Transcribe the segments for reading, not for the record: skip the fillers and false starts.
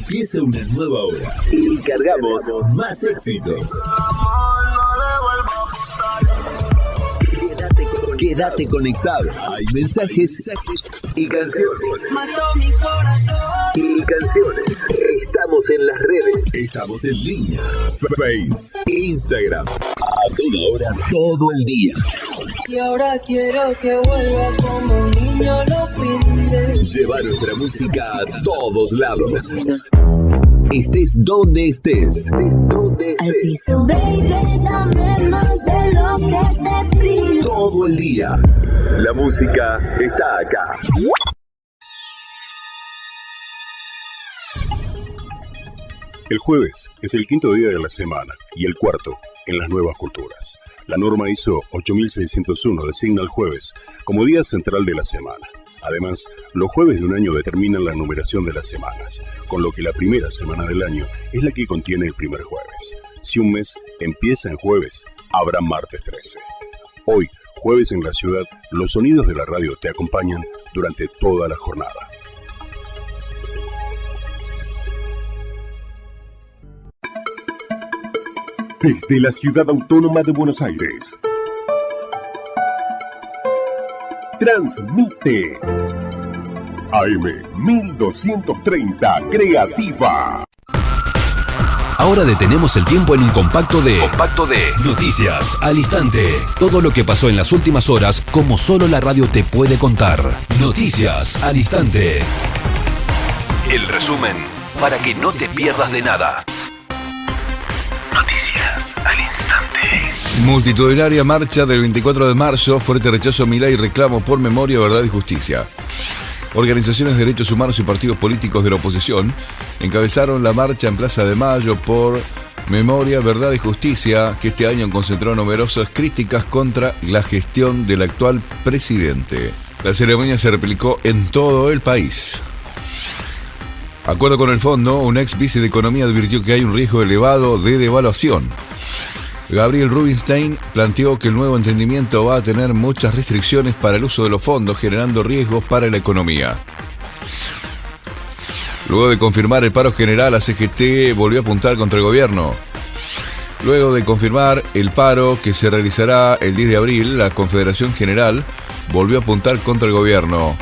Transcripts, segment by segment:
Empieza una nueva hora y cargamos más éxitos. Quédate conectado. Hay mensajes y canciones. Mató mi corazón. Y canciones. Estamos en las redes. Estamos en línea. Face, Instagram. A toda hora, todo el día. Y ahora quiero que vuelva como un niño los fines. Lleva nuestra música a todos lados. Estés donde estés. Al piso. Baby, dame más de lo que te pido. Todo el día. La música está acá. El jueves es el quinto día de la semana y el cuarto en las nuevas culturas. La norma ISO 8601 designa el jueves como día central de la semana. Además, los jueves de un año determinan la numeración de las semanas, con lo que la primera semana del año es la que contiene el primer jueves. Si un mes empieza en jueves, habrá martes 13. Hoy, jueves en la ciudad, los sonidos de la radio te acompañan durante toda la jornada. Desde la Ciudad Autónoma de Buenos Aires, transmite AM 1230 Creativa. Ahora detenemos el tiempo en un compacto de Noticias al Instante. Todo lo que pasó en las últimas horas, como solo la radio te puede contar. Noticias al Instante. El resumen para que no te pierdas de nada. Noticias al Instante. Multitudinaria marcha del 24 de marzo, fuerte rechazo a Milei y reclamo por memoria, verdad y justicia. Organizaciones de derechos humanos y partidos políticos de la oposición encabezaron la marcha en Plaza de Mayo por memoria, verdad y justicia, que este año concentró numerosas críticas contra la gestión del actual presidente. La ceremonia se replicó en todo el país. Acuerdo con el fondo, un ex vice de Economía advirtió que hay un riesgo elevado de devaluación. Gabriel Rubinstein planteó que el nuevo entendimiento va a tener muchas restricciones para el uso de los fondos, generando riesgos para la economía. Luego de confirmar el paro general, la CGT volvió a apuntar contra el gobierno. Luego de confirmar el paro que se realizará el 10 de abril, la Confederación General volvió a apuntar contra el gobierno.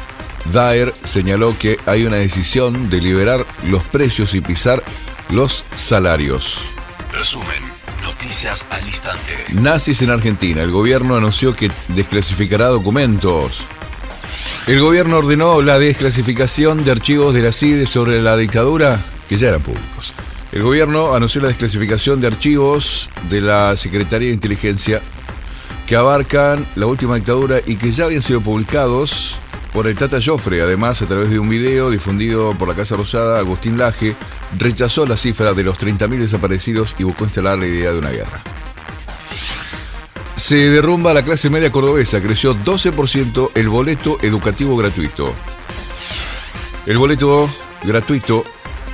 Daer señaló que hay una decisión de liberar los precios y pisar los salarios. Resumen. Noticias al Instante. Nazis en Argentina. El gobierno anunció que desclasificará documentos. El gobierno ordenó la desclasificación de archivos de la CIDE sobre la dictadura, que ya eran públicos. El gobierno anunció la desclasificación de archivos de la Secretaría de Inteligencia que abarcan la última dictadura y que ya habían sido publicados por el Tata Joffre. Además, a través de un video difundido por la Casa Rosada, Agustín Laje rechazó la cifra de los 30.000 desaparecidos y buscó instalar la idea de una guerra. Se derrumba la clase media cordobesa, creció 12% el boleto educativo gratuito. El boleto gratuito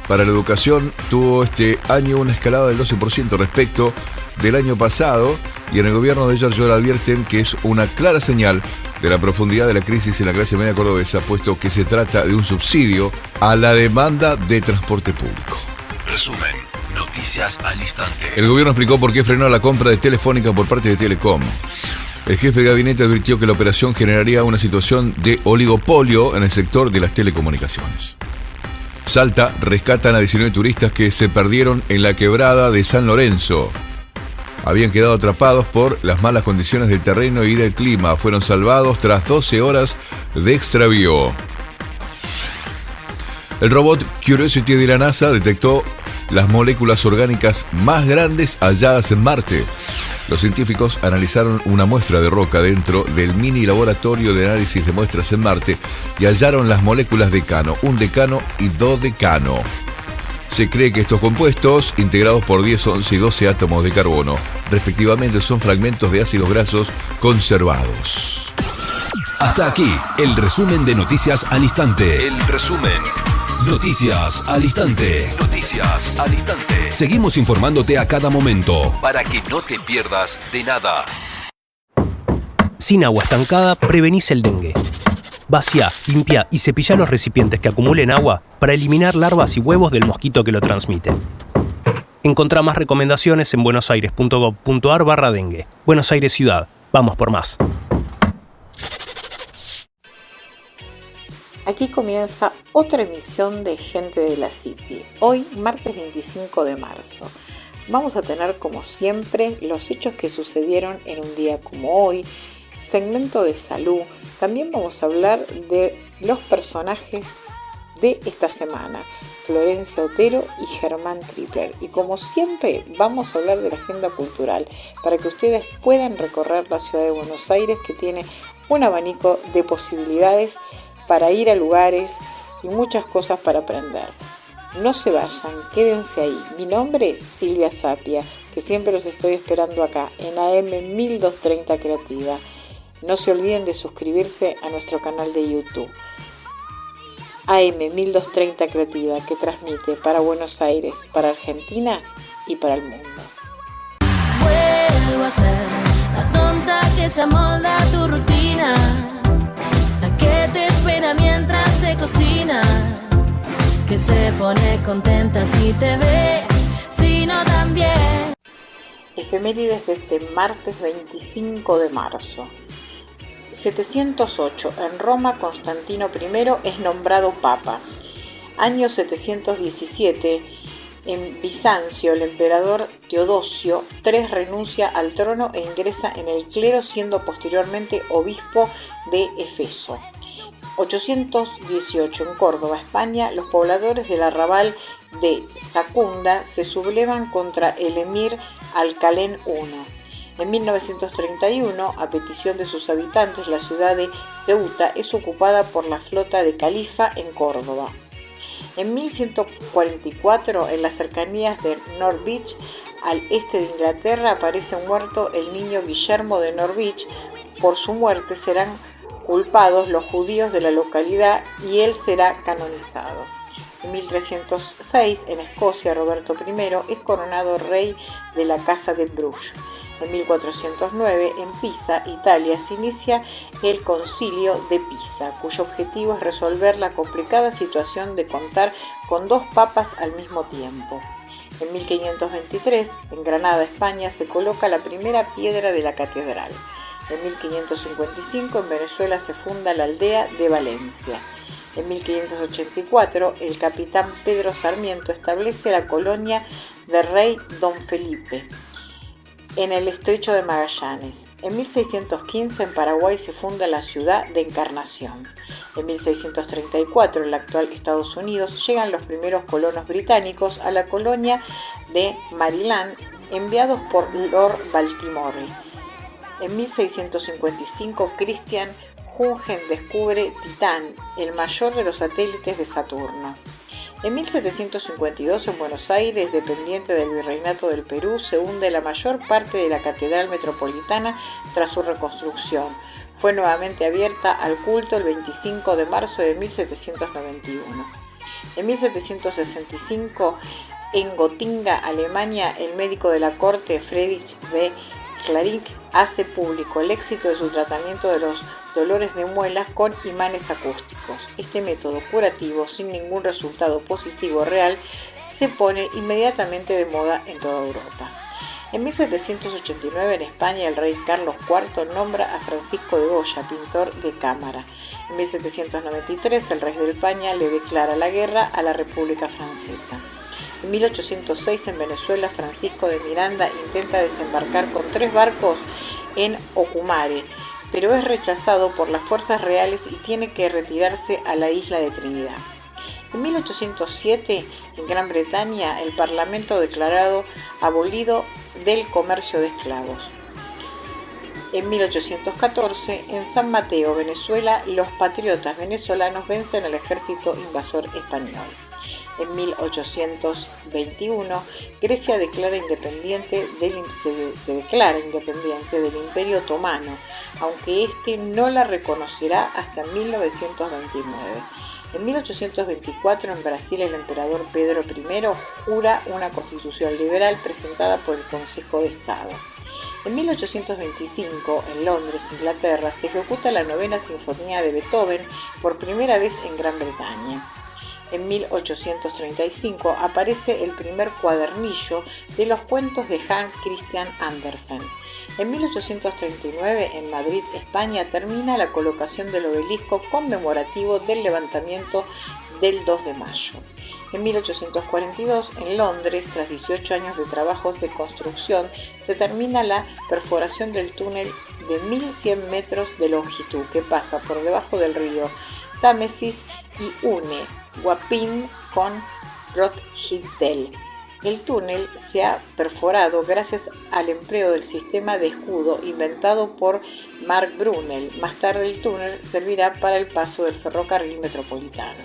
para la educación tuvo este año una escalada del 12% respecto del año pasado, y en el gobierno de Yarlora advierten que es una clara señal de la profundidad de la crisis en la clase media cordobesa, puesto que se trata de un subsidio a la demanda de transporte público. Resumen. Noticias al Instante. El gobierno explicó por qué frenó la compra de Telefónica por parte de Telecom. El jefe de gabinete advirtió que la operación generaría una situación de oligopolio en el sector de las telecomunicaciones. Salta rescatan a 19 turistas que se perdieron en la quebrada de San Lorenzo. Habían quedado atrapados por las malas condiciones del terreno y del clima. Fueron salvados tras 12 horas de extravío. El robot Curiosity de la NASA detectó las moléculas orgánicas más grandes halladas en Marte. Los científicos analizaron una muestra de roca dentro del mini laboratorio de análisis de muestras en Marte y hallaron las moléculas decano, un decano y dodecano. Se cree que estos compuestos, integrados por 10, 11 y 12 átomos de carbono, respectivamente, son fragmentos de ácidos grasos conservados. Hasta aquí, el resumen de Noticias al Instante. El resumen. Noticias al Instante. Noticias al Instante. Seguimos informándote a cada momento para que no te pierdas de nada. Sin agua estancada, prevenís el dengue. Vacía, limpia y cepilla los recipientes que acumulen agua para eliminar larvas y huevos del mosquito que lo transmite. Encontrá más recomendaciones en buenosaires.gov.ar/dengue. Buenos Aires Ciudad. Vamos por más. Aquí comienza otra emisión de Gente de la City. Hoy, martes 25 de marzo. Vamos a tener, como siempre, los hechos que sucedieron en un día como hoy, segmento de salud. También vamos a hablar de los personajes de esta semana, Florencia Otero y Germán Tripler. Y como siempre, vamos a hablar de la agenda cultural para que ustedes puedan recorrer la ciudad de Buenos Aires, que tiene un abanico de posibilidades para ir a lugares y muchas cosas para aprender. No se vayan, quédense ahí. Mi nombre es Silvia Sapia, que siempre los estoy esperando acá en AM 1230 Creativa. No se olviden de suscribirse a nuestro canal de YouTube. AM 1230 Creativa, que transmite para Buenos Aires, para Argentina y para el mundo. Vuelvo a ser la tonta que se amolda a tu rutina, la que te espera mientras te cocina, que se pone contenta si te ve, si no también. Efemérides de este martes 25 de marzo. 708. En Roma, Constantino I es nombrado papa. Año 717. En Bizancio, el emperador Teodosio III renuncia al trono e ingresa en el clero, siendo posteriormente obispo de Éfeso. 818. En Córdoba, España, los pobladores del arrabal de Sacunda se sublevan contra el emir Alcalén I. En 1931, a petición de sus habitantes, la ciudad de Ceuta es ocupada por la flota de Califa en Córdoba. En 1144, en las cercanías de Norwich, al este de Inglaterra, aparece muerto el niño Guillermo de Norwich. Por su muerte serán culpados los judíos de la localidad y él será canonizado. En 1306, en Escocia, Roberto I es coronado rey de la Casa de Bruges. En 1409, en Pisa, Italia, se inicia el Concilio de Pisa, cuyo objetivo es resolver la complicada situación de contar con dos papas al mismo tiempo. En 1523, en Granada, España, se coloca la primera piedra de la catedral. En 1555, en Venezuela, se funda la aldea de Valencia. En 1584, el capitán Pedro Sarmiento establece la colonia de Rey Don Felipe en el estrecho de Magallanes. En 1615, en Paraguay, se funda la ciudad de Encarnación. En 1634, en el actual Estados Unidos, llegan los primeros colonos británicos a la colonia de Maryland, enviados por Lord Baltimore. En 1655, Christian Huygens descubre Titán, el mayor de los satélites de Saturno. En 1752, en Buenos Aires, dependiente del Virreinato del Perú, se hunde la mayor parte de la Catedral Metropolitana tras su reconstrucción. Fue nuevamente abierta al culto el 25 de marzo de 1791. En 1765, en Gotinga, Alemania, el médico de la corte Friedrich B. Claric hace público el éxito de su tratamiento de los dolores de muelas con imanes acústicos. Este método curativo, sin ningún resultado positivo real, se pone inmediatamente de moda en toda Europa. En 1789, en España, el rey Carlos IV nombra a Francisco de Goya, pintor de cámara. En 1793, el rey de España le declara la guerra a la República Francesa. En 1806, en Venezuela, Francisco de Miranda intenta desembarcar con 3 barcos en Ocumare, pero es rechazado por las fuerzas reales y tiene que retirarse a la isla de Trinidad. En 1807, en Gran Bretaña, el Parlamento declarado abolido del comercio de esclavos. En 1814, en San Mateo, Venezuela, los patriotas venezolanos vencen al ejército invasor español. En 1821, Grecia se declara independiente del Imperio Otomano, aunque este no la reconocerá hasta 1929. En 1824, en Brasil, el emperador Pedro I jura una constitución liberal presentada por el Consejo de Estado. En 1825, en Londres, Inglaterra, se ejecuta la 9ª Sinfonía de Beethoven por primera vez en Gran Bretaña. En 1835 aparece el primer cuadernillo de los cuentos de Hans Christian Andersen. En 1839, en Madrid, España, termina la colocación del obelisco conmemorativo del levantamiento del 2 de mayo. En 1842, en Londres, tras 18 años de trabajos de construcción, se termina la perforación del túnel de 1100 metros de longitud que pasa por debajo del río Támesis y une Wapping con Rothdale. El túnel se ha perforado gracias al empleo del sistema de escudo inventado por Mark Brunel. Más tarde el túnel servirá para el paso del ferrocarril metropolitano.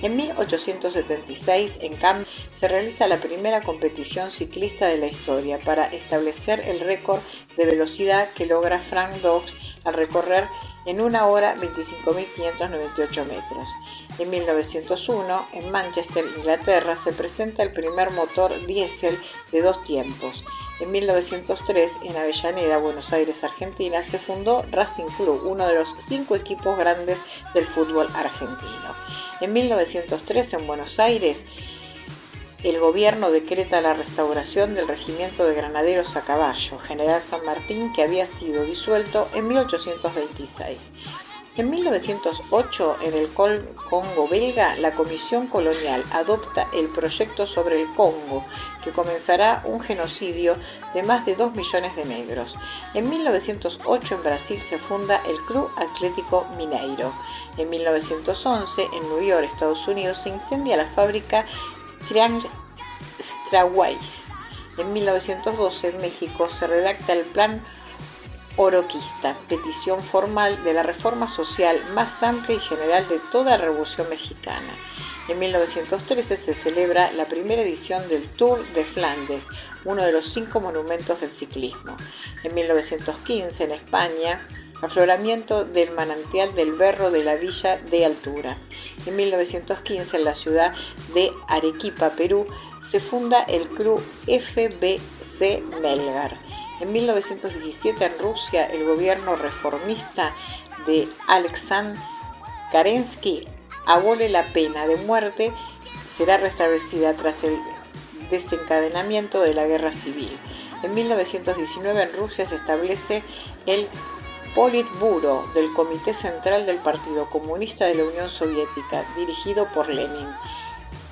En 1876, en Cannes, se realiza la primera competición ciclista de la historia para establecer el récord de velocidad que logra Frank Dux al recorrer en 1 hora 25.598 metros. En 1901, en Manchester, Inglaterra, se presenta el primer motor diésel de 2 tiempos. En 1903, en Avellaneda, Buenos Aires, Argentina, se fundó Racing Club, uno de los 5 equipos grandes del fútbol argentino. En 1903, en Buenos Aires, el gobierno decreta la restauración del regimiento de granaderos a caballo, General San Martín, que había sido disuelto en 1826. En 1908, en el Congo belga, la Comisión Colonial adopta el proyecto sobre el Congo, que comenzará un genocidio de más de 2 millones de negros. En 1908, en Brasil, se funda el Club Atlético Mineiro. En 1911, en New York, Estados Unidos, se incendia la fábrica Triangle Straways. En 1912, en México, se redacta el Plan Oroquista, petición formal de la reforma social más amplia y general de toda la Revolución Mexicana. En 1913 se celebra la primera edición del Tour de Flandes, uno de los 5 monumentos del ciclismo. En 1915, en España, afloramiento del manantial del Berro de la Villa de Altura. En 1915, en la ciudad de Arequipa, Perú, se funda el Club FBC Melgar. En 1917, en Rusia, el gobierno reformista de Alexander Kerensky abole la pena de muerte, será restablecida tras el desencadenamiento de la guerra civil. En 1919, en Rusia, se establece el Politburo del Comité Central del Partido Comunista de la Unión Soviética, dirigido por Lenin.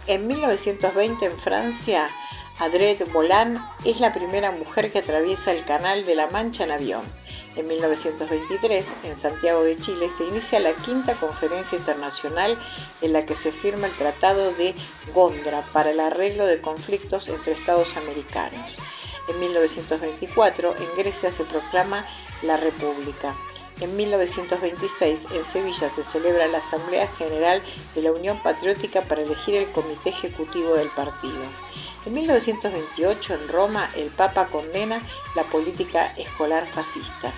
En 1920, en Francia, Audrey Bolan es la primera mujer que atraviesa el Canal de la Mancha en avión. En 1923, en Santiago de Chile, se inicia la 5ª Conferencia Internacional en la que se firma el Tratado de Gondra para el arreglo de conflictos entre Estados americanos. En 1924, en Grecia se proclama la República. En 1926, en Sevilla, se celebra la Asamblea General de la Unión Patriótica para elegir el comité ejecutivo del partido. En 1928, en Roma, el Papa condena la política escolar fascista.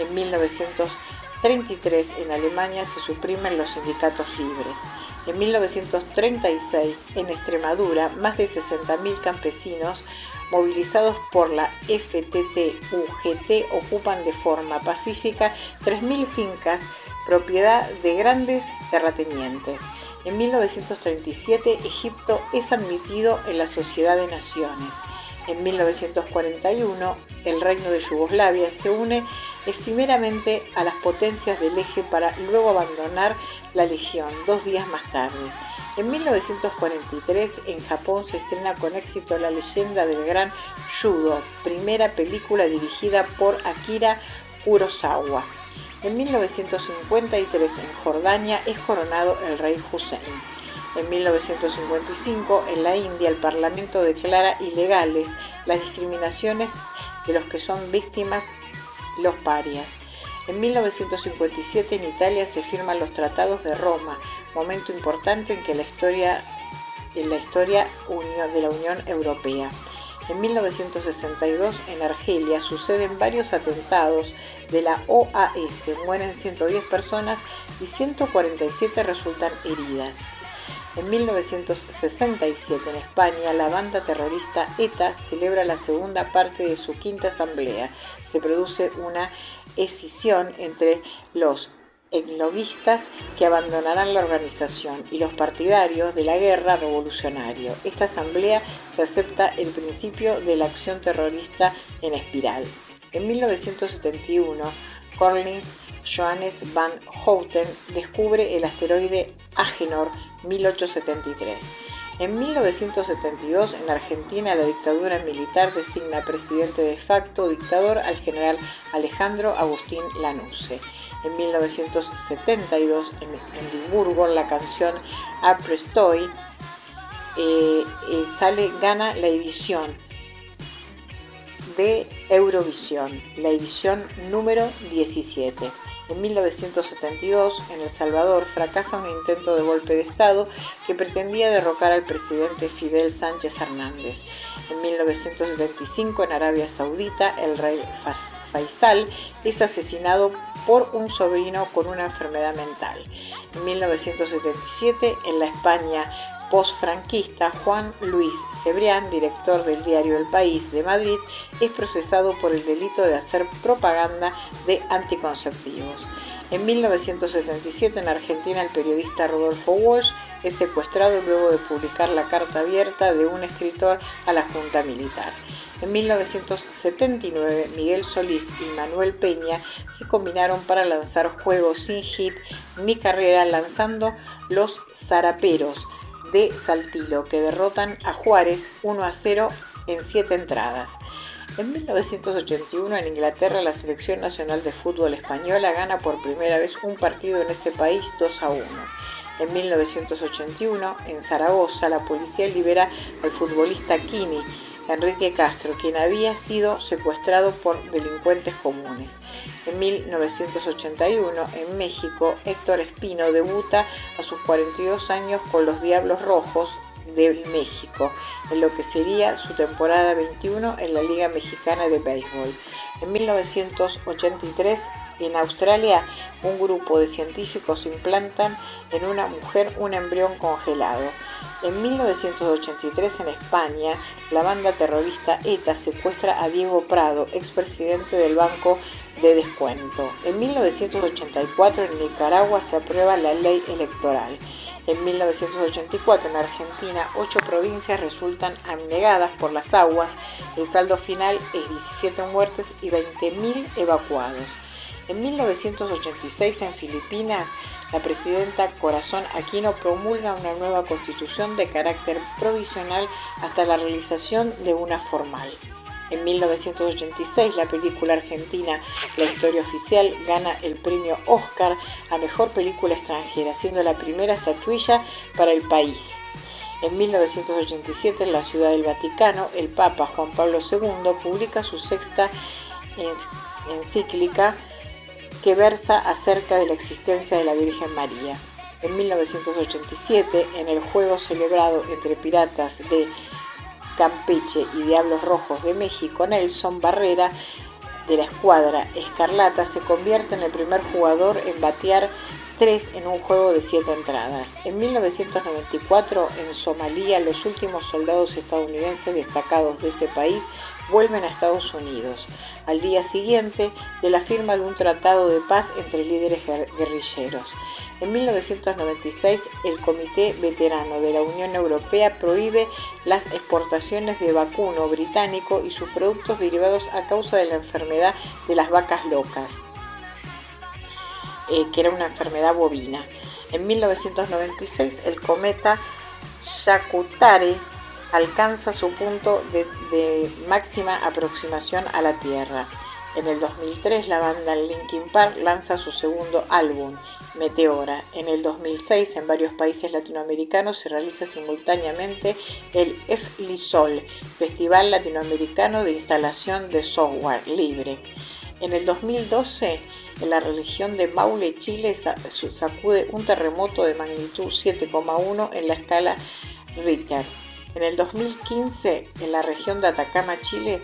En 1933, en Alemania, se suprimen los sindicatos libres. En 1936, en Extremadura, más de 60.000 campesinos movilizados por la FTT-UGT ocupan de forma pacífica 3.000 fincas propiedad de grandes terratenientes. En 1937, Egipto es admitido en la Sociedad de Naciones. En 1941, el Reino de Yugoslavia se une efímeramente a las potencias del eje para luego abandonar la Legión 2 días más tarde. En 1943, en Japón, se estrena con éxito La leyenda del gran judo, primera película dirigida por Akira Kurosawa. En 1953, en Jordania, es coronado el rey Hussein. En 1955, en la India, el Parlamento declara ilegales las discriminaciones de los que son víctimas, los parias. En 1957, en Italia, se firman los Tratados de Roma, momento importante en la historia de la Unión Europea. En 1962, en Argelia, suceden varios atentados de la OAS, mueren 110 personas y 147 resultan heridas. En 1967 en España, la banda terrorista ETA celebra la segunda parte de su quinta asamblea. Se produce una escisión entre los etnologuistas que abandonarán la organización y los partidarios de la guerra revolucionaria. Esta asamblea se acepta el principio de la acción terrorista en espiral. En 1971, Cornelis Johannes van Houten descubre el asteroide Agенor 1873. En 1972, en Argentina, la dictadura militar designa presidente de facto dictador al general Alejandro Agustín Lanusse. En 1972, en Edimburgo, la canción Après Estoy gana la edición de Eurovisión, la edición número 17. En 1972, en El Salvador, fracasa un intento de golpe de Estado que pretendía derrocar al presidente Fidel Sánchez Hernández. En 1975, en Arabia Saudita, el rey Faisal es asesinado por un sobrino con una enfermedad mental. En 1977, en la España postfranquista, Juan Luis Cebrián, director del diario El País de Madrid, es procesado por el delito de hacer propaganda de anticonceptivos. En 1977, en Argentina, el periodista Rodolfo Walsh es secuestrado luego de publicar la carta abierta de un escritor a la Junta Militar. En 1979, Miguel Solís y Manuel Peña se combinaron para lanzar Juego sin hit ni carrera, lanzando Los Zaraperos de Saltillo, que derrotan a Juárez 1-0 en 7 entradas. En 1981, en Inglaterra, la Selección Nacional de Fútbol Española gana por primera vez un partido en ese país 2-1. En 1981, en Zaragoza, la policía libera al futbolista Kini, Enrique Castro, quien había sido secuestrado por delincuentes comunes. En 1981, en México, Héctor Espino debuta a sus 42 años con los Diablos Rojos de México, en lo que sería su temporada 21 en la Liga Mexicana de Béisbol. En 1983, en Australia, un grupo de científicos implantan en una mujer un embrión congelado. En 1983, en España, la banda terrorista ETA secuestra a Diego Prado, expresidente del Banco de Descuento. En 1984, en Nicaragua, se aprueba la ley electoral. En 1984, en Argentina, 8 provincias resultan anegadas por las aguas. El saldo final es 17 muertes y 20.000 evacuados. En 1986, en Filipinas, la presidenta Corazón Aquino promulga una nueva constitución de carácter provisional hasta la realización de una formal. En 1986, la película argentina La Historia Oficial gana el premio Oscar a Mejor Película Extranjera, siendo la primera estatuilla para el país. En 1987, en la Ciudad del Vaticano, el Papa Juan Pablo II publica su sexta encíclica que versa acerca de la existencia de la Virgen María. En 1987, en el juego celebrado entre Piratas de Campeche y Diablos Rojos de México, Nelson Barrera, de la escuadra Escarlata, se convierte en el primer jugador en batear 3 en un juego de 7 entradas. En 1994, en Somalia, los últimos soldados estadounidenses destacados de ese país vuelven a Estados Unidos, al día siguiente de la firma de un tratado de paz entre líderes guerrilleros. En 1996, el Comité Veterano de la Unión Europea prohíbe las exportaciones de vacuno británico y sus productos derivados a causa de la enfermedad de las vacas locas, que era una enfermedad bovina. En 1996, el cometa Shakutare alcanza su punto de máxima aproximación a la Tierra. En el 2003, la banda Linkin Park lanza su segundo álbum, Meteora. En el 2006, en varios países latinoamericanos se realiza simultáneamente el FLISOL, Festival Latinoamericano de Instalación de Software Libre. En el 2012, en la región de Maule, Chile, sacude un terremoto de magnitud 7,1 en la escala Richter. En el 2015, en la región de Atacama, Chile,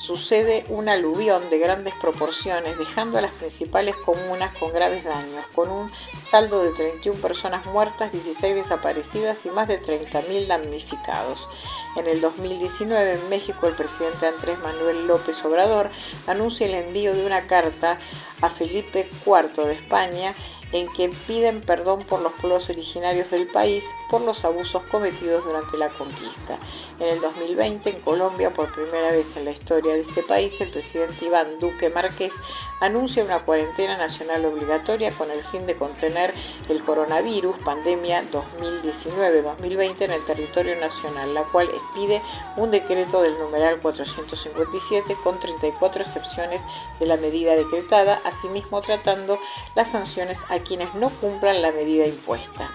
sucede un aluvión de grandes proporciones, dejando a las principales comunas con graves daños, con un saldo de 31 personas muertas, 16 desaparecidas y más de 30.000 damnificados. En el 2019, en México, el presidente Andrés Manuel López Obrador anuncia el envío de una carta a Felipe IV de España en que piden perdón por los pueblos originarios del país por los abusos cometidos durante la conquista. En el 2020, en Colombia, por primera vez en la historia de este país, el presidente Iván Duque Márquez anuncia una cuarentena nacional obligatoria con el fin de contener el coronavirus, pandemia 2019-2020 en el territorio nacional, la cual expide un decreto del numeral 457 con 34 excepciones de la medida decretada, asimismo tratando las sanciones a quienes no cumplan la medida impuesta.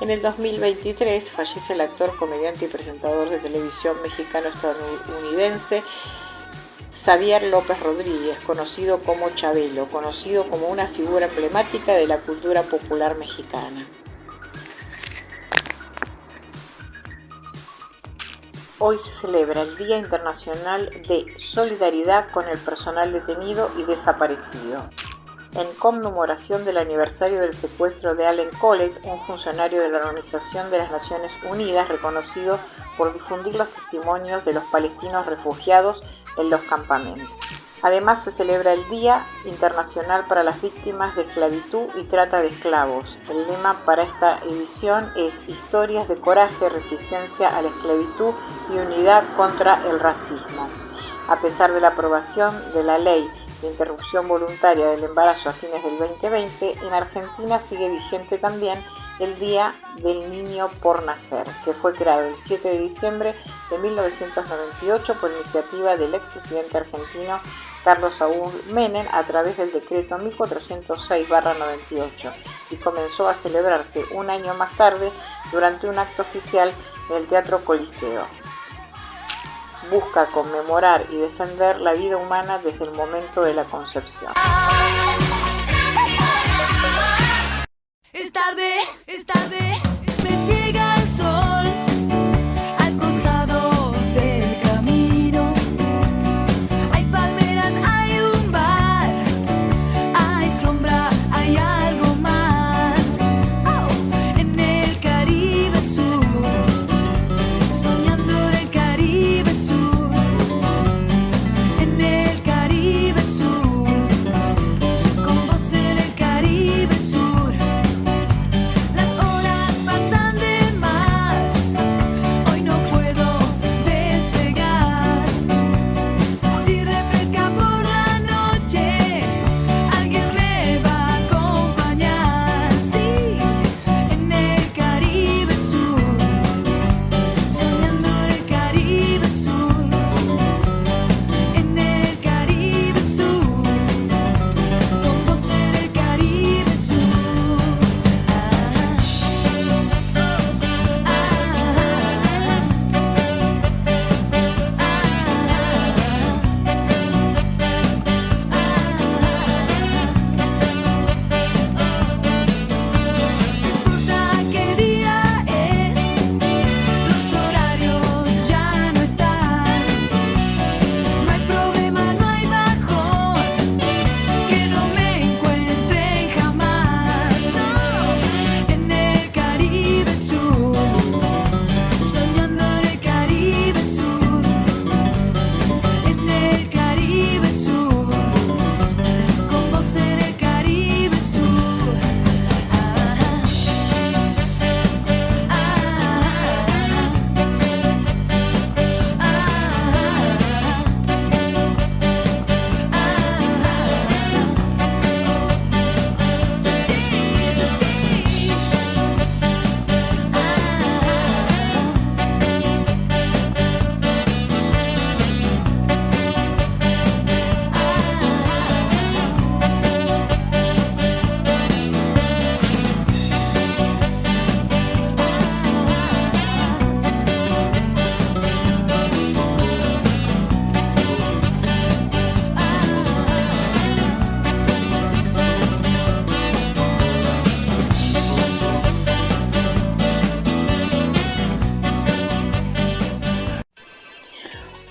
En el 2023 fallece el actor, comediante y presentador de televisión mexicano-estadounidense Xavier López Rodríguez, conocido como Chabelo, conocido como una figura emblemática de la cultura popular mexicana. Hoy se celebra el Día Internacional de Solidaridad con el Personal Detenido y Desaparecido, en conmemoración del aniversario del secuestro de Allen Collett, un funcionario de la Organización de las Naciones Unidas reconocido por difundir los testimonios de los palestinos refugiados en los campamentos. Además, se celebra el Día Internacional para las Víctimas de Esclavitud y Trata de Esclavos. El lema para esta edición es Historias de coraje, resistencia a la esclavitud y unidad contra el racismo. A pesar de la aprobación de la ley de interrupción voluntaria del embarazo a fines del 2020, en Argentina sigue vigente también el Día del Niño por Nacer, que fue creado el 7 de diciembre de 1998 por iniciativa del expresidente argentino Carlos Saúl Menem a través del decreto 1406/98 y comenzó a celebrarse un año más tarde durante un acto oficial en el Teatro Coliseo. Busca conmemorar y defender la vida humana desde el momento de la concepción. Es tarde, me ciega el sol al costado del camino. Hay palmeras, hay un bar, hay sombra, hay algo más. Oh, en el Caribe Sur, soñando en el Caribe Sur, en el Caribe Sur, con vos en el Caribe Sur. Las horas pasan de más.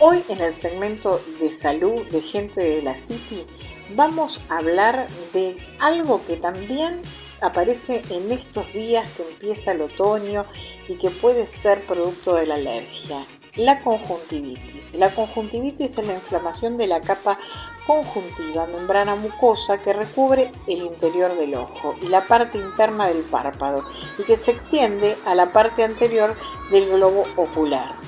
Hoy en el segmento de salud de Gente de la City vamos a hablar de algo que también aparece en estos días que empieza el otoño y que puede ser producto de la alergia. La conjuntivitis. La conjuntivitis es la inflamación de la capa conjuntiva, membrana mucosa que recubre el interior del ojo y la parte interna del párpado y que se extiende a la parte anterior del globo ocular.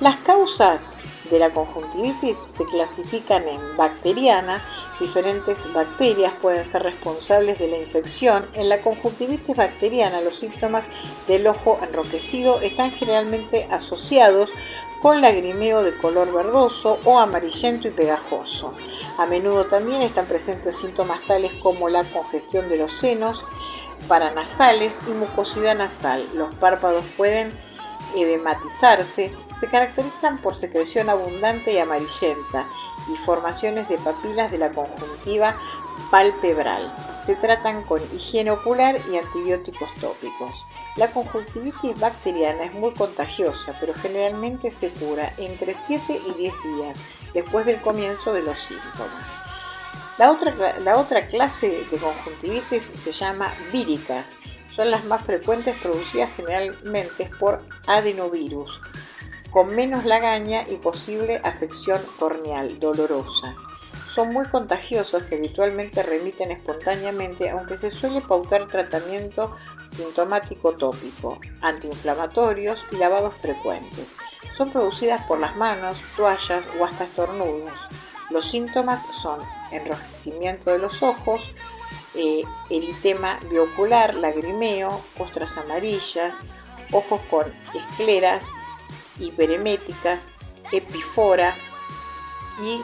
Las causas de la conjuntivitis se clasifican en bacteriana. Diferentes bacterias pueden ser responsables de la infección. En la conjuntivitis bacteriana, los síntomas del ojo enrojecido están generalmente asociados con lagrimeo de color verdoso o amarillento y pegajoso. A menudo también están presentes síntomas tales como la congestión de los senos paranasales y mucosidad nasal. Los párpados pueden edematizarse, se caracterizan por secreción abundante y amarillenta y formaciones de papilas de la conjuntiva palpebral. Se tratan con higiene ocular y antibióticos tópicos. La conjuntivitis bacteriana es muy contagiosa, pero generalmente se cura entre 7 y 10 días después del comienzo de los síntomas. La otra clase de conjuntivitis se llama víricas. Son las más frecuentes, producidas generalmente por adenovirus, con menos lagaña y posible afección corneal dolorosa. Son muy contagiosas y habitualmente remiten espontáneamente, aunque se suele pautar tratamiento sintomático tópico, antiinflamatorios y lavados frecuentes. Son producidas por las manos, toallas o hasta estornudos. Los síntomas son enrojecimiento de los ojos, eritema biocular, lagrimeo, ostras amarillas, ojos con escleras hipereméticas, epifora y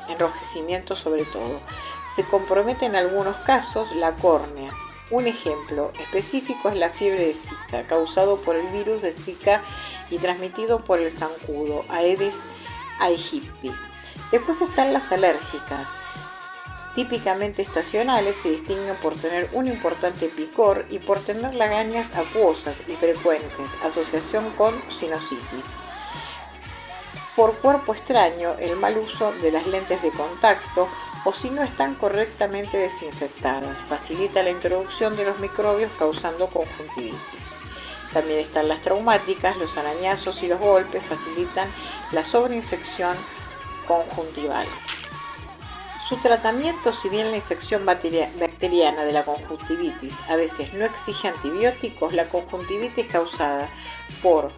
enrojecimiento sobre todo. Se compromete en algunos casos la córnea. Un ejemplo específico es la fiebre de Zika, causado por el virus de Zika y transmitido por el zancudo Aedes aegypti. Después están las alérgicas. Típicamente estacionales, se distinguen por tener un importante picor y por tener lagañas acuosas y frecuentes, asociación con sinusitis. Por cuerpo extraño, el mal uso de las lentes de contacto o si no están correctamente desinfectadas, facilita la introducción de los microbios causando conjuntivitis. También están las traumáticas, los arañazos y los golpes facilitan la sobreinfección conjuntival. Su tratamiento, si bien la infección bacteriana de la conjuntivitis a veces no exige antibióticos, la conjuntivitis causada por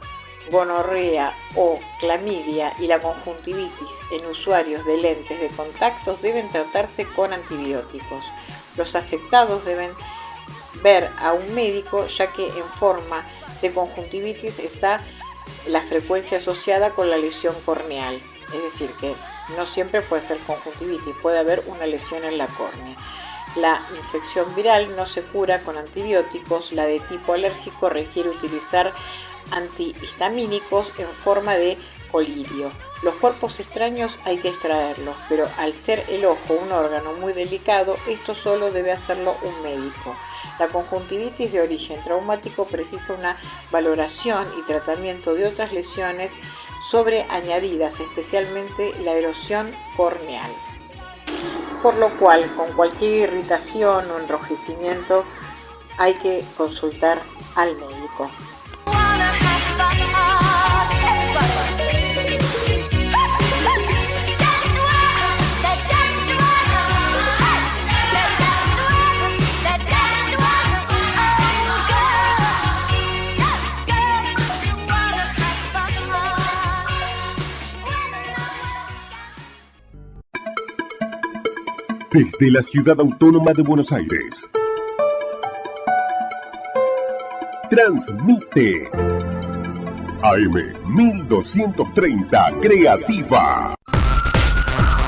gonorrea o clamidia y la conjuntivitis en usuarios de lentes de contacto deben tratarse con antibióticos. Los afectados deben ver a un médico, ya que en forma de conjuntivitis está la frecuencia asociada con la lesión corneal. Es decir, que no siempre puede ser conjuntivitis, puede haber una lesión en la córnea. La infección viral no se cura con antibióticos. La de tipo alérgico requiere utilizar antihistamínicos en forma de colirio. Los cuerpos extraños hay que extraerlos, pero al ser el ojo un órgano muy delicado, esto solo debe hacerlo un médico. La conjuntivitis de origen traumático precisa una valoración y tratamiento de otras lesiones sobreañadidas, especialmente la erosión corneal. Por lo cual, con cualquier irritación o enrojecimiento, hay que consultar al médico. Desde la Ciudad Autónoma de Buenos Aires, transmite AM 1230 Creativa.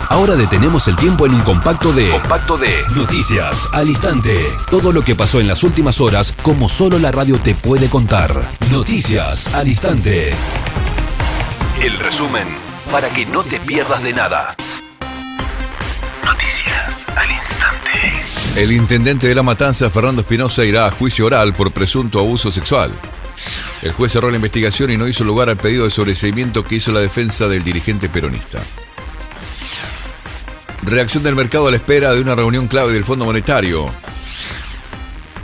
Ahora detenemos el tiempo en un compacto de Noticias al Instante. Todo lo que pasó en las últimas horas, como solo la radio te puede contar. Noticias al Instante. El resumen para que no te pierdas de nada. Noticias al Instante. El intendente de La Matanza, Fernando Espinosa, irá a juicio oral por presunto abuso sexual. El juez cerró la investigación y no hizo lugar al pedido de sobreseimiento que hizo la defensa del dirigente peronista. Reacción del mercado a la espera de una reunión clave del Fondo Monetario.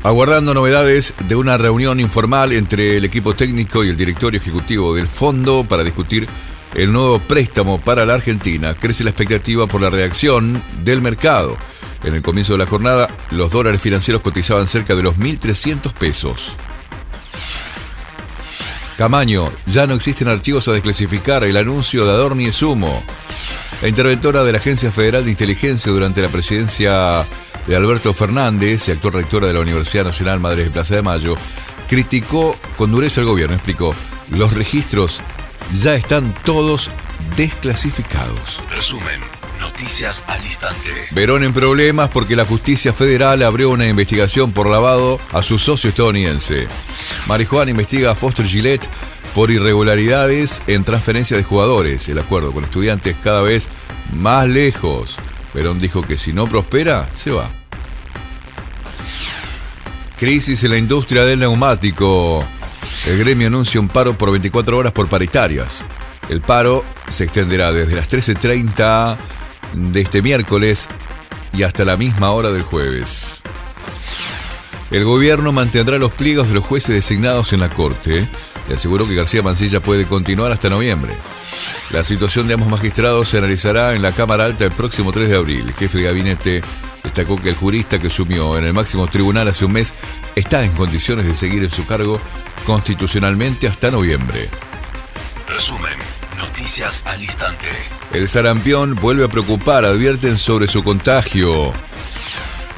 Aguardando novedades de una reunión informal entre el equipo técnico y el directorio ejecutivo del fondo para discutir el nuevo préstamo para la Argentina, crece la expectativa por la reacción del mercado. En el comienzo de la jornada, los dólares financieros cotizaban cerca de los 1.300 pesos. Camaño, ya no existen archivos a desclasificar, el anuncio de Adorni es humo. La interventora de la Agencia Federal de Inteligencia durante la presidencia de Alberto Fernández y actual rectora de la Universidad Nacional Madres de Plaza de Mayo, criticó con dureza al gobierno. Explicó: los registros ya están todos desclasificados. Resumen, noticias al instante. Verón en problemas porque la justicia federal abrió una investigación por lavado a su socio estadounidense. Marijuana investiga a Foster Gillette por irregularidades en transferencia de jugadores. El acuerdo con estudiantes cada vez más lejos. Verón dijo que si no prospera, se va. Crisis en la industria del neumático. El gremio anuncia un paro por 24 horas por paritarias. El paro se extenderá desde las 13:30 de este miércoles y hasta la misma hora del jueves. El gobierno mantendrá los pliegos de los jueces designados en la Corte y aseguró que García Mansilla puede continuar hasta noviembre. La situación de ambos magistrados se analizará en la Cámara Alta el próximo 3 de abril. El jefe de gabinete destacó que el jurista que asumió en el máximo tribunal hace un mes está en condiciones de seguir en su cargo constitucionalmente hasta noviembre. Resumen, noticias al instante. El sarampión vuelve a preocupar, advierten sobre su contagio.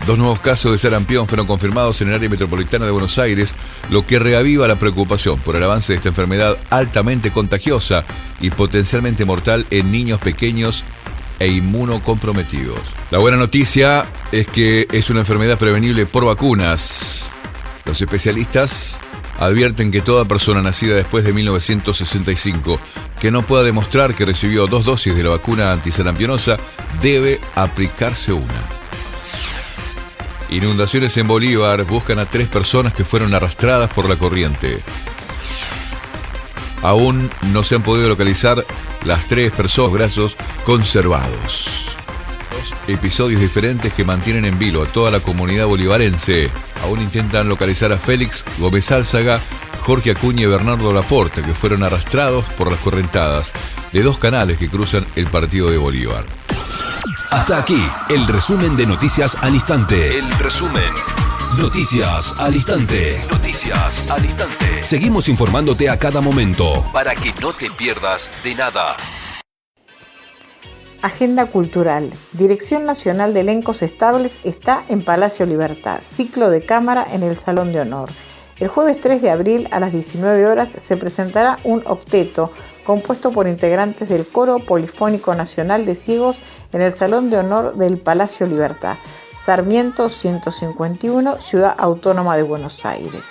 2 nuevos casos de sarampión fueron confirmados en el área metropolitana de Buenos Aires, lo que reaviva la preocupación por el avance de esta enfermedad altamente contagiosa y potencialmente mortal en niños pequeños e inmunocomprometidos. La buena noticia es que es una enfermedad prevenible por vacunas. Los especialistas advierten que toda persona nacida después de 1965 que no pueda demostrar que recibió 2 dosis de la vacuna antisarampionosa debe aplicarse una. Inundaciones en Bolívar buscan a 3 personas que fueron arrastradas por la corriente. Aún no se han podido localizar las 3 personas, brazos conservados. 2 episodios diferentes que mantienen en vilo a toda la comunidad bolivarense. Aún intentan localizar a Félix Gómez Álzaga, Jorge Acuña y Bernardo Laporte, que fueron arrastrados por las correntadas de 2 canales que cruzan el partido de Bolívar. Hasta aquí el resumen de Noticias al Instante. El resumen. Noticias al Instante. Noticias al Instante. Seguimos informándote a cada momento para que no te pierdas de nada. Agenda cultural. Dirección Nacional de Elencos Estables está en Palacio Libertad. Ciclo de cámara en el Salón de Honor. El jueves 3 de abril a las 19 horas se presentará un octeto compuesto por integrantes del Coro Polifónico Nacional de Ciegos en el Salón de Honor del Palacio Libertad, Sarmiento 151, Ciudad Autónoma de Buenos Aires.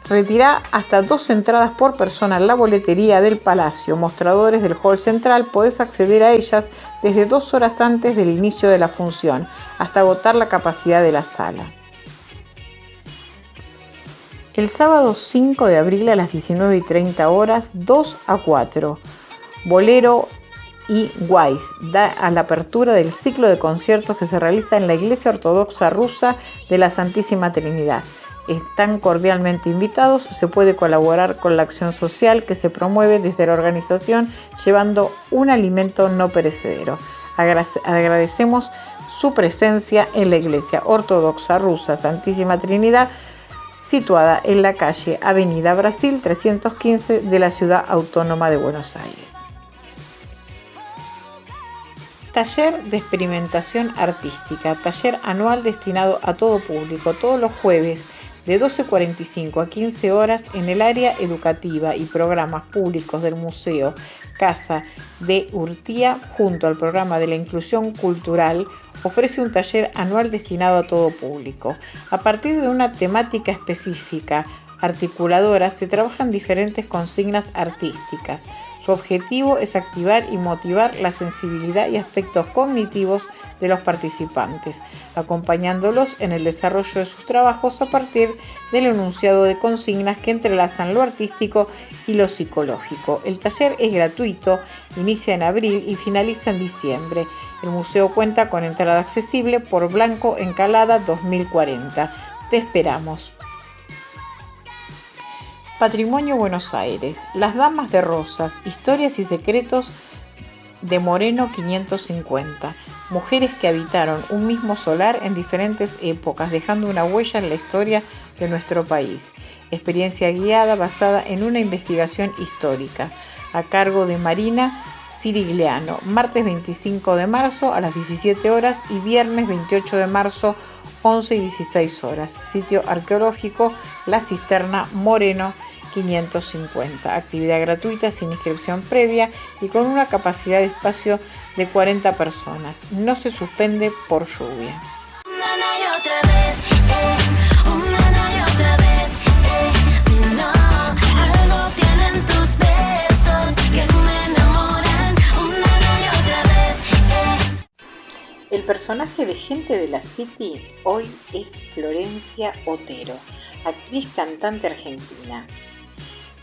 Retirá hasta 2 entradas por persona en la boletería del Palacio, mostradores del hall central. Podés acceder a ellas desde 2 horas antes del inicio de la función, hasta agotar la capacidad de la sala. El sábado 5 de abril a las 19:30 horas, 2 a 4, Bolero y Guais da a la apertura del ciclo de conciertos que se realiza en la Iglesia Ortodoxa Rusa de la Santísima Trinidad. Están cordialmente invitados. Se puede colaborar con la acción social que se promueve desde la organización llevando un alimento no perecedero. Agradecemos su presencia en la Iglesia Ortodoxa Rusa Santísima Trinidad, situada en la calle Avenida Brasil 315 de la Ciudad Autónoma de Buenos Aires. Taller de experimentación artística, taller anual destinado a todo público, todos los jueves de 12:45 a 15 horas en el área educativa y programas públicos del Museo Casa de Urtía, junto al programa de la inclusión cultural, ofrece un taller anual destinado a todo público. A partir de una temática específica articuladora se trabajan diferentes consignas artísticas. Su objetivo es activar y motivar la sensibilidad y aspectos cognitivos de los participantes, acompañándolos en el desarrollo de sus trabajos a partir del enunciado de consignas que entrelazan lo artístico y lo psicológico. El taller es gratuito, inicia en abril y finaliza en diciembre. El museo cuenta con entrada accesible por Blanco Encalada 2040. Te esperamos. Patrimonio Buenos Aires. Las Damas de Rosas, historias y secretos de Moreno 550. Mujeres que habitaron un mismo solar en diferentes épocas, dejando una huella en la historia de nuestro país. Experiencia guiada basada en una investigación histórica, a cargo de Marina Cirigliano, martes 25 de marzo a las 17 horas y viernes 28 de marzo 11 y 16 horas. Sitio arqueológico La Cisterna, Moreno 550. Actividad gratuita sin inscripción previa y con una capacidad de espacio de 40 personas. No se suspende por lluvia. El personaje de Gente de la City hoy es Florencia Otero, actriz cantante argentina.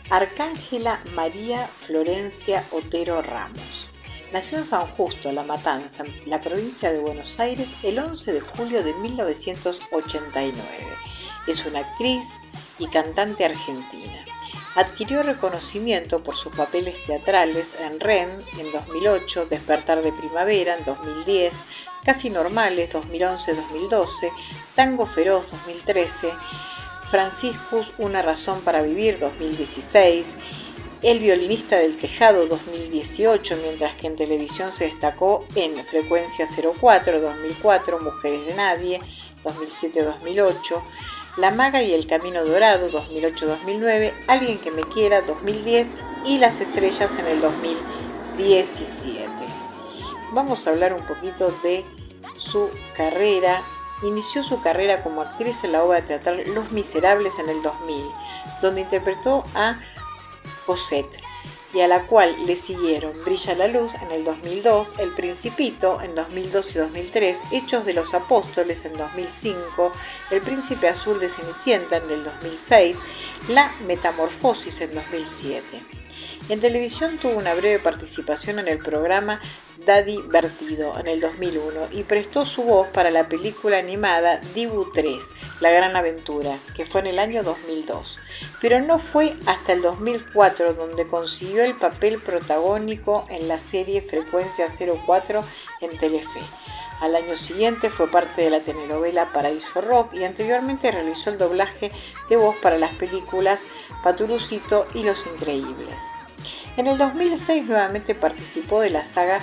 Arcángela María Florencia Otero Ramos. Nació en San Justo, La Matanza, la provincia de Buenos Aires, el 11 de julio de 1989. Es una actriz y cantante argentina. Adquirió reconocimiento por sus papeles teatrales en Ren en 2008, Despertar de Primavera en 2010, Casi Normales 2011-2012, Tango Feroz 2013, Franciscus, Una Razón para Vivir 2016, El Violinista del Tejado 2018, mientras que en televisión se destacó en Frecuencia 04 2004, Mujeres de Nadie 2007-2008, La Maga y el Camino Dorado 2008-2009, Alguien que me quiera 2010 y Las Estrellas en el 2017. Vamos a hablar un poquito de su carrera. Inició su carrera como actriz en la obra teatral Los Miserables en el 2000, donde interpretó a Cosette, y a la cual le siguieron Brilla la Luz en el 2002, El Principito en 2002 y 2003, Hechos de los Apóstoles en 2005, El Príncipe Azul de Cenicienta en el 2006, La Metamorfosis en 2007. En televisión tuvo una breve participación en el programa Daddy Vertido en el 2001 y prestó su voz para la película animada Dibu 3, La Gran Aventura, que fue en el año 2002. Pero no fue hasta el 2004 donde consiguió el papel protagónico en la serie Frecuencia 04 en Telefe. Al año siguiente fue parte de la telenovela Paraíso Rock y anteriormente realizó el doblaje de voz para las películas Paturucito y Los Increíbles. En el 2006 nuevamente participó de la saga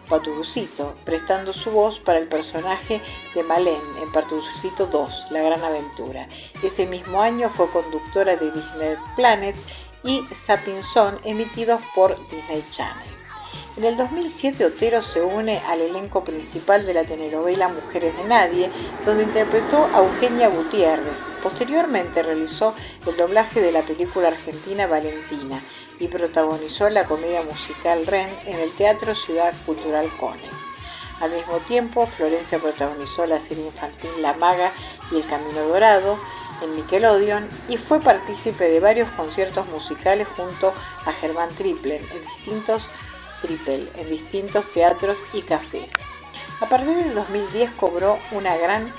Paturucito, prestando su voz para el personaje de Malén en Paturucito 2, La Gran Aventura. Ese mismo año fue conductora de Disney Planet y Zapping Zone, emitidos por Disney Channel. En el 2007 Otero se une al elenco principal de la telenovela Mujeres de Nadie, donde interpretó a Eugenia Gutiérrez. Posteriormente realizó el doblaje de la película argentina Valentina y protagonizó la comedia musical Ren en el Teatro Ciudad Cultural Cone. Al mismo tiempo, Florencia protagonizó la serie infantil La Maga y el Camino Dorado en Nickelodeon y fue partícipe de varios conciertos musicales junto a Germán Trippel en distintos teatros y cafés. A partir del 2010 cobró una gran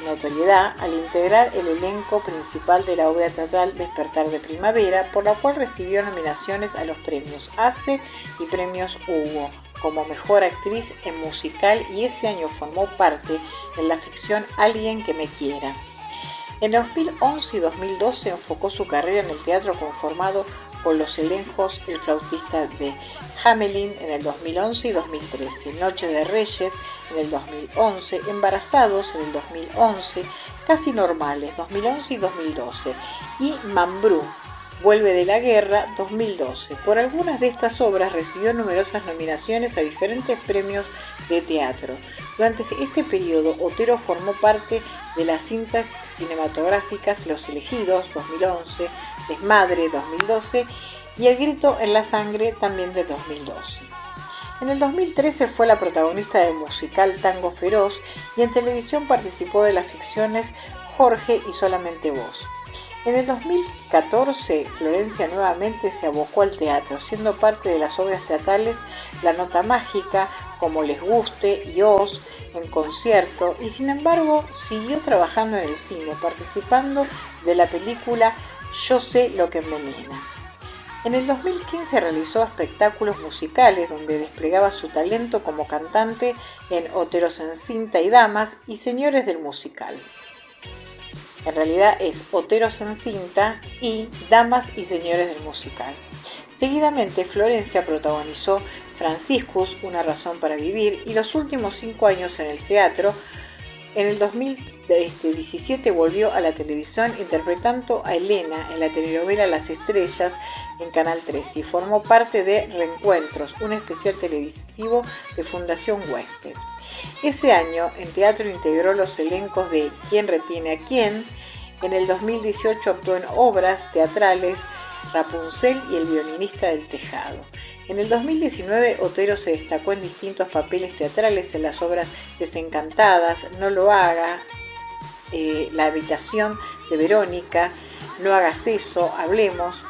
notoriedad al integrar el elenco principal de la obra teatral Despertar de Primavera, por la cual recibió nominaciones a los premios ACE y premios Hugo como mejor actriz en musical, y ese año formó parte en la ficción Alguien que me quiera. En 2011 y 2012 enfocó su carrera en el teatro conformado por los elencos El Flautista de Hamelin en el 2011 y 2013, Noche de Reyes en el 2011, Embarazados en el 2011, Casi Normales 2011 y 2012 y Mambrú, Vuelve de la Guerra 2012. Por algunas de estas obras recibió numerosas nominaciones a diferentes premios de teatro. Durante este periodo, Otero formó parte de las cintas cinematográficas Los Elegidos 2011, Desmadre 2012 y El grito en la sangre, también de 2012. En el 2013 fue la protagonista del musical Tango Feroz y en televisión participó de las ficciones Jorge y Solamente Vos. En el 2014, Florencia nuevamente se abocó al teatro, siendo parte de las obras teatrales La Nota Mágica, Como les guste y Oz, en concierto, y sin embargo siguió trabajando en el cine, participando de la película Yo sé lo que envenena. En el 2015 realizó espectáculos musicales donde desplegaba su talento como cantante en Oteros en cinta y damas y Señores del musical. En realidad es Oteros en cinta y Damas y Señores del musical. Seguidamente Florencia protagonizó Franciscus, Una razón para vivir, y los últimos 5 años en el teatro. En el 2017 volvió a la televisión interpretando a Elena en la telenovela Las Estrellas en Canal 13 y formó parte de Reencuentros, un especial televisivo de Fundación Huésped. Ese año en teatro integró los elencos de ¿Quién retiene a quién? En el 2018 actuó en obras teatrales Rapunzel y El violinista del tejado. En el 2019 Otero se destacó en distintos papeles teatrales en las obras Desencantadas, No lo haga, La habitación de Verónica, No hagas eso, Hablemos.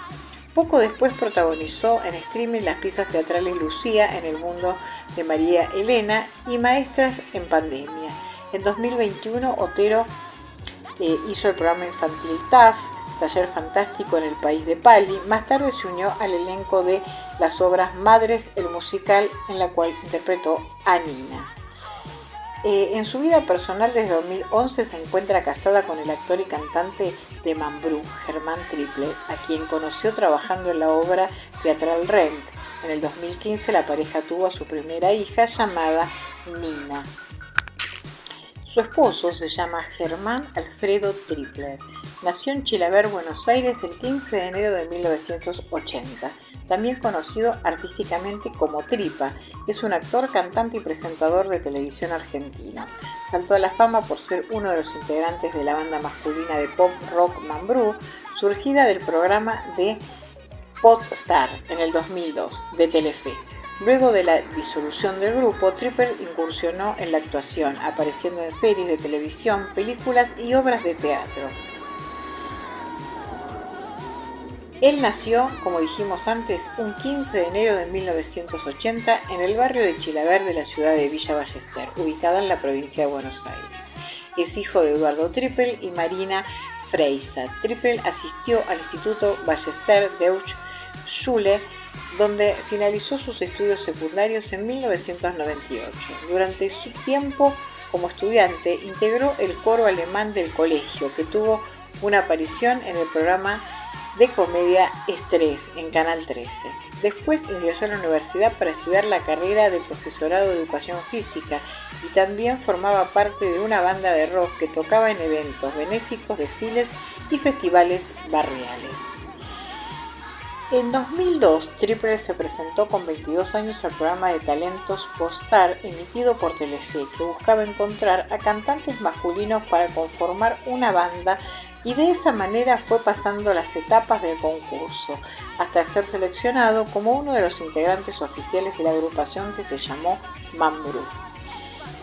Poco después protagonizó en streaming las piezas teatrales Lucía en el mundo de María Elena y Maestras en pandemia. En 2021 Otero hizo el programa infantil TAF, Taller Fantástico en el País de Pali. Más tarde se unió al elenco de las obras Madres, el musical, en la cual interpretó a Nina. En su vida personal desde 2011 se encuentra casada con el actor y cantante de Mambrú, Germán Triple, a quien conoció trabajando en la obra teatral Rent. En el 2015 la pareja tuvo a su primera hija llamada Nina. Su esposo se llama Germán Alfredo Tripler. Nació en Chilaver, Buenos Aires, el 15 de enero de 1980. También conocido artísticamente como Tripa, es un actor, cantante y presentador de televisión argentino. Saltó a la fama por ser uno de los integrantes de la banda masculina de pop rock Mambrú, surgida del programa de Podstar en el 2002 de Telefe. Luego de la disolución del grupo, Tripper incursionó en la actuación, apareciendo en series de televisión, películas y obras de teatro. Él nació, como dijimos antes, un 15 de enero de 1980 en el barrio de Chilaver de la ciudad de Villa Ballester, ubicada en la provincia de Buenos Aires. Es hijo de Eduardo Trippel y Marina Freisa. Trippel asistió al Instituto Ballester Deutsche Schule, donde finalizó sus estudios secundarios en 1998. Durante su tiempo como estudiante, integró el coro alemán del colegio, que tuvo una aparición en el programa de comedia Estrés en Canal 13. Después ingresó a la universidad para estudiar la carrera de profesorado de educación física y también formaba parte de una banda de rock que tocaba en eventos benéficos, desfiles y festivales barriales. En 2002, Triple se presentó con 22 años al programa de talentos Podstar emitido por Telefe, que buscaba encontrar a cantantes masculinos para conformar una banda, y de esa manera fue pasando las etapas del concurso, hasta ser seleccionado como uno de los integrantes oficiales de la agrupación que se llamó Mambrú,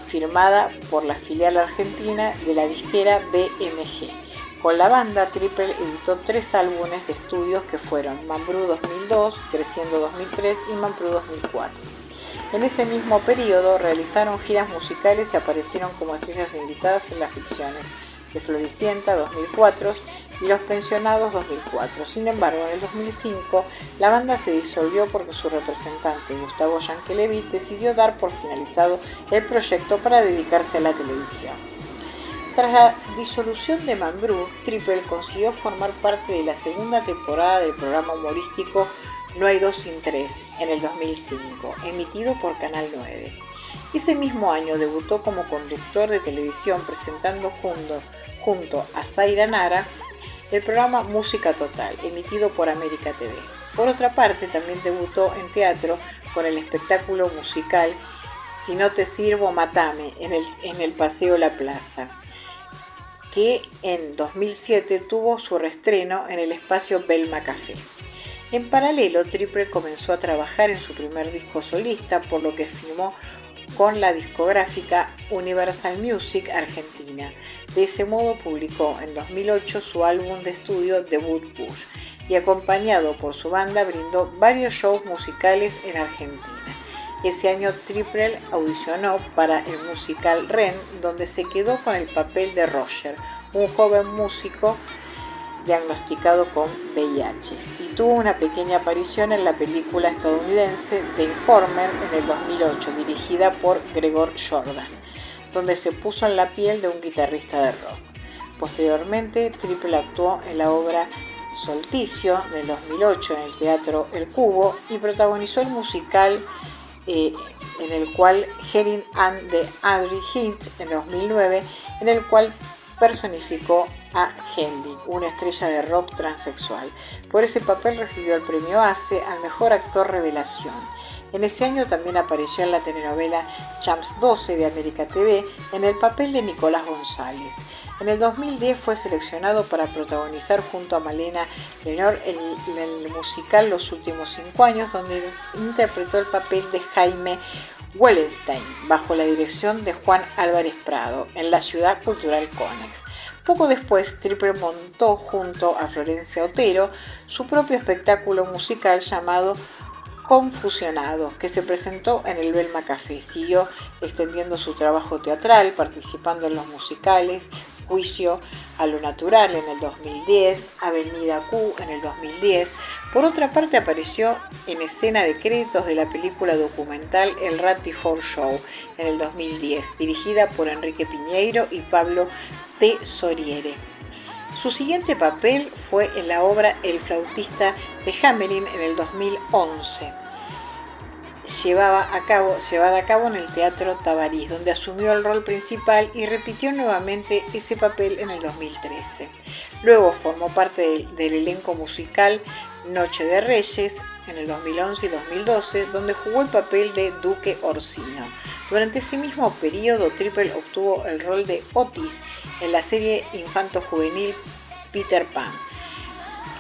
firmada por la filial argentina de la disquera BMG. Con la banda, Triple editó 3 álbumes de estudios que fueron Mambrú 2002, Creciendo 2003 y Mambrú 2004. En ese mismo periodo realizaron giras musicales y aparecieron como estrellas invitadas en las ficciones de Floricienta 2004 y Los Pensionados 2004. Sin embargo, en el 2005 la banda se disolvió porque su representante, Gustavo Yankelevich, decidió dar por finalizado el proyecto para dedicarse a la televisión. Tras la disolución de Mambrú, Triple consiguió formar parte de la segunda temporada del programa humorístico No hay dos sin tres, en el 2005, emitido por Canal 9. Ese mismo año debutó como conductor de televisión presentando junto a Zaira Nara el programa Música Total, emitido por América TV. Por otra parte, también debutó en teatro con el espectáculo musical Si no te sirvo, matame, en el Paseo La Plaza, que en 2007 tuvo su reestreno en el espacio Belma Café. En paralelo, Triple comenzó a trabajar en su primer disco solista, por lo que firmó con la discográfica Universal Music Argentina. De ese modo publicó en 2008 su álbum de estudio debut Push y, acompañado por su banda, brindó varios shows musicales en Argentina. Ese año Triple audicionó para el musical Ren, donde se quedó con el papel de Roger, un joven músico diagnosticado con VIH, y tuvo una pequeña aparición en la película estadounidense The Informer en el 2008, dirigida por Gregor Jordan, donde se puso en la piel de un guitarrista de rock. Posteriormente, Triple actuó en la obra Solsticio en el 2008 en el Teatro El Cubo y protagonizó el musical en el cual Erin and the Audrey Hits en 2009, en el cual personificó a Hendy, una estrella de rock transexual. Por ese papel recibió el premio ACE al mejor actor revelación. En ese año también apareció en la telenovela Champs 12 de América TV en el papel de Nicolás González. En el 2010 fue seleccionado para protagonizar junto a Malena Lenor el musical Los Últimos 5 Años, donde interpretó el papel de Jaime Wallenstein, bajo la dirección de Juan Álvarez Prado, en la Ciudad Cultural Conex. Poco después, Triple montó junto a Florencia Otero su propio espectáculo musical llamado Confusionados, que se presentó en el Belma Café. Siguió extendiendo su trabajo teatral, participando en los musicales Juicio a lo Natural en el 2010, Avenida Q en el 2010. Por otra parte, apareció en escena de créditos de la película documental El Rat Before Show en el 2010, dirigida por Enrique Piñeiro y Pablo Tesoriere. Su siguiente papel fue en la obra El Flautista de Hamelin en el 2011, llevada a cabo en el Teatro Tabarís, donde asumió el rol principal y repitió nuevamente ese papel en el 2013. Luego formó parte del elenco musical Noche de Reyes en el 2011 y 2012, donde jugó el papel de Duque Orsino. Durante ese mismo periodo, Triple obtuvo el rol de Otis en la serie infanto-juvenil Peter Pan.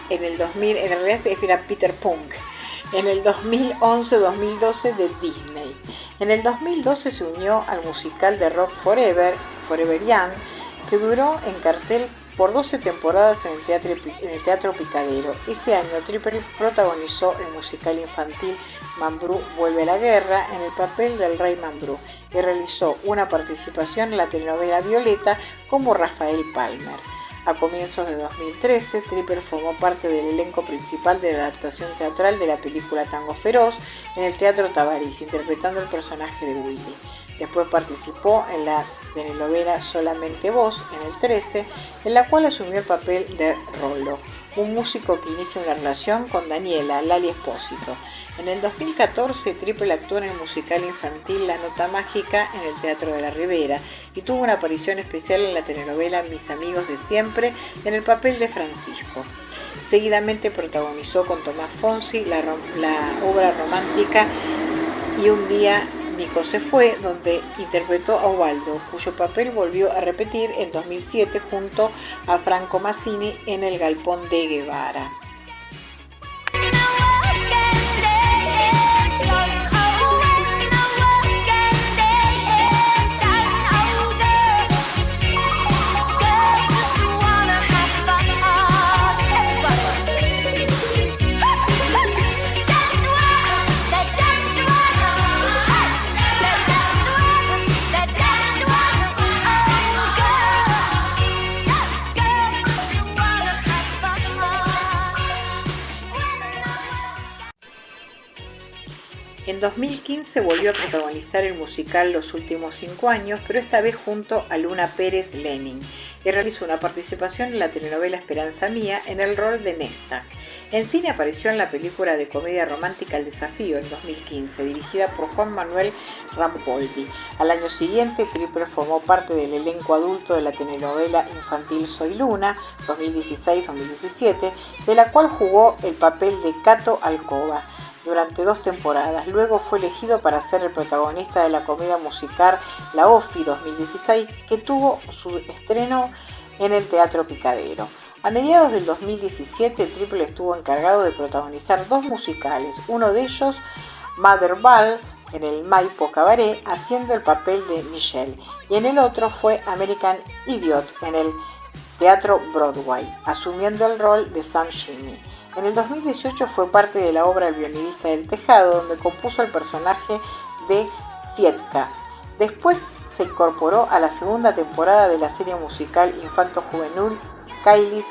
En realidad era Peter Punk. En el 2011-2012 de Disney. En el 2012 se unió al musical de rock Forever Young, que duró en cartel por 12 temporadas en el Teatro Picadero. Ese año Triple protagonizó el musical infantil Mambrú vuelve a la guerra en el papel del rey Mambrú y realizó una participación en la telenovela Violeta como Rafael Palmer. A comienzos de 2013, Triple formó parte del elenco principal de la adaptación teatral de la película Tango Feroz en el Teatro Tabarís, interpretando el personaje de Willy. Después participó en la telenovela Solamente Vos en el 13, en la cual asumió el papel de Rolo, un músico que inicia una relación con Daniela, Lali Espósito. En el 2014, Triple actuó en el musical infantil La Nota Mágica en el Teatro de la Ribera y tuvo una aparición especial en la telenovela Mis Amigos de Siempre en el papel de Francisco. Seguidamente protagonizó con Tomás Fonsi la obra romántica Y un día Nico se fue, donde interpretó a Ubaldo, cuyo papel volvió a repetir en 2007 junto a Franco Massini en El Galpón de Guevara. En 2015 volvió a protagonizar el musical Los Últimos 5 Años, pero esta vez junto a Luna Pérez Lenin, y realizó una participación en la telenovela Esperanza Mía en el rol de Nesta. En cine apareció en la película de comedia romántica El Desafío en 2015, dirigida por Juan Manuel Rampoldi. Al año siguiente, Triple formó parte del elenco adulto de la telenovela infantil Soy Luna, 2016-2017, de la cual jugó el papel de Cato Alcoba durante 2 temporadas. Luego fue elegido para ser el protagonista de la comedia musical La Ofi 2016, que tuvo su estreno en el Teatro Picadero. A mediados del 2017, Triple estuvo encargado de protagonizar 2 musicales, uno de ellos, Mother Ball, en el Maipo Cabaret, haciendo el papel de Michelle, y en el otro fue American Idiot, en el Teatro Broadway, asumiendo el rol de Sam Shimi. En el 2018 fue parte de la obra El violinista del tejado, donde compuso el personaje de Fietka. Después se incorporó a la segunda temporada de la serie musical infanto-juvenil Kailis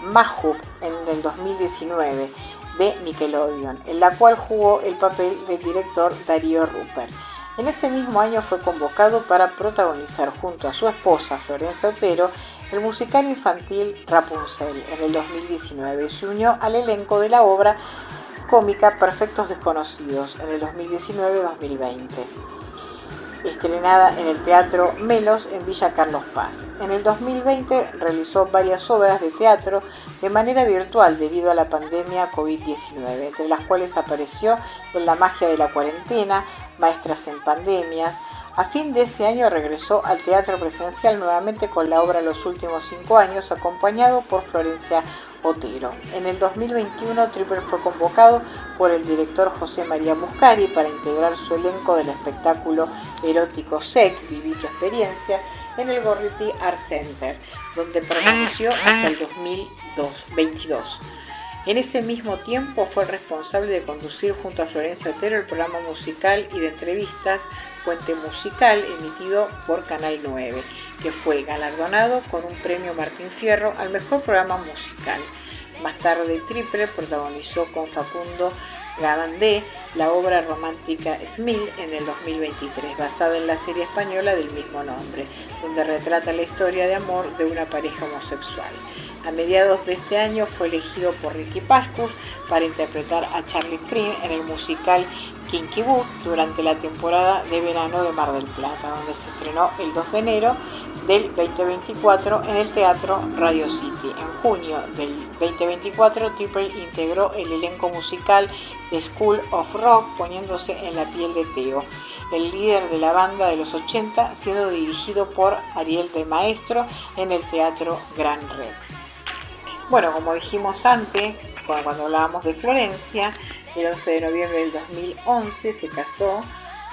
Mahub en el 2019 de Nickelodeon, en la cual jugó el papel del director Darío Rupert. En ese mismo año fue convocado para protagonizar junto a su esposa Florencia Otero el musical infantil Rapunzel en el 2019 y se unió al elenco de la obra cómica Perfectos Desconocidos en el 2019-2020. Estrenada en el Teatro Melos en Villa Carlos Paz. En el 2020 realizó varias obras de teatro de manera virtual debido a la pandemia COVID-19, entre las cuales apareció en La magia de la cuarentena, Maestras en pandemias. A fin de ese año regresó al teatro presencial nuevamente con la obra Los últimos 5 años, acompañado por Florencia Otero. En el 2021, Triple fue convocado por el director José María Muscari para integrar su elenco del espectáculo erótico SEC, Viví tu experiencia, en el Gorriti Art Center, donde permaneció hasta el 2022. En ese mismo tiempo fue responsable de conducir junto a Florencia Otero el programa musical y de entrevistas Puente Musical, emitido por Canal 9, que fue galardonado con un premio Martín Fierro al mejor programa musical. Más tarde, Triple protagonizó con Facundo Gabandé la obra romántica Smil en el 2023, basada en la serie española del mismo nombre, donde retrata la historia de amor de una pareja homosexual. A mediados de este año fue elegido por Ricky Pascus para interpretar a Charlie Prin en el musical Kinky Boot durante la temporada de verano de Mar del Plata, donde se estrenó el 2 de enero del 2024 en el Teatro Radio City. En junio del 2024, Triple integró el elenco musical de School of Rock, poniéndose en la piel de Teo, el líder de la banda de los 80, siendo dirigido por Ariel del Maestro en el Teatro Gran Rex. Bueno, como dijimos antes, cuando hablábamos de Florencia, el 11 de noviembre del 2011 se casó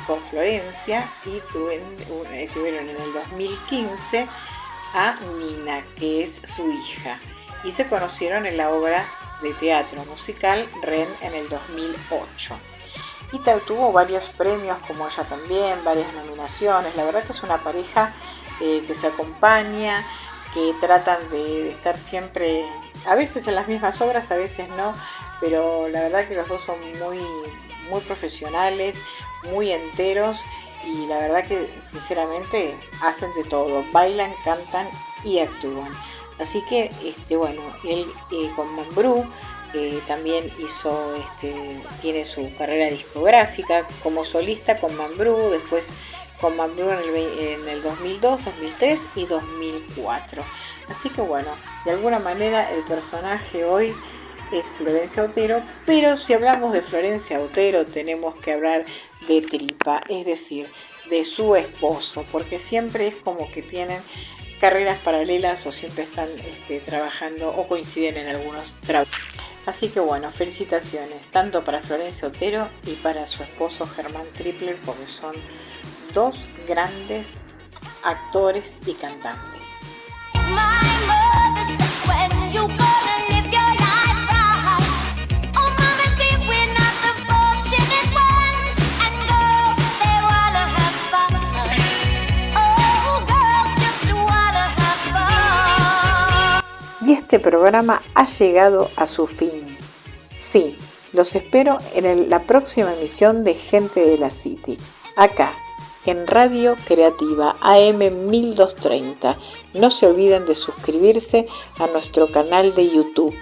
con Florencia y tuvieron en el 2015 a Nina, que es su hija, y se conocieron en la obra de teatro musical Ren en el 2008. Y tuvo varios premios, como ella también, varias nominaciones. La verdad que es una pareja que se acompaña, que tratan de estar siempre, a veces en las mismas obras, a veces no, pero la verdad que los dos son muy profesionales, muy enteros, y la verdad que sinceramente hacen de todo, bailan, cantan y actúan. Así que bueno, él con Mambrú también tiene su carrera discográfica como solista con Mambrú, después con Mambrú en el 2002, 2003 y 2004. Así que bueno, de alguna manera el personaje hoy es Florencia Otero, pero si hablamos de Florencia Otero tenemos que hablar de Tripa, es decir, de su esposo, porque siempre es como que tienen carreras paralelas o siempre están trabajando o coinciden en algunos trabajos. Así que bueno, felicitaciones tanto para Florencia Otero y para su esposo Germán Triple, porque son dos grandes actores y cantantes. Y este programa ha llegado a su fin. Sí, los espero en la próxima emisión de Gente de la City, acá, en Radio Creativa AM 1230. No se olviden de suscribirse a nuestro canal de YouTube.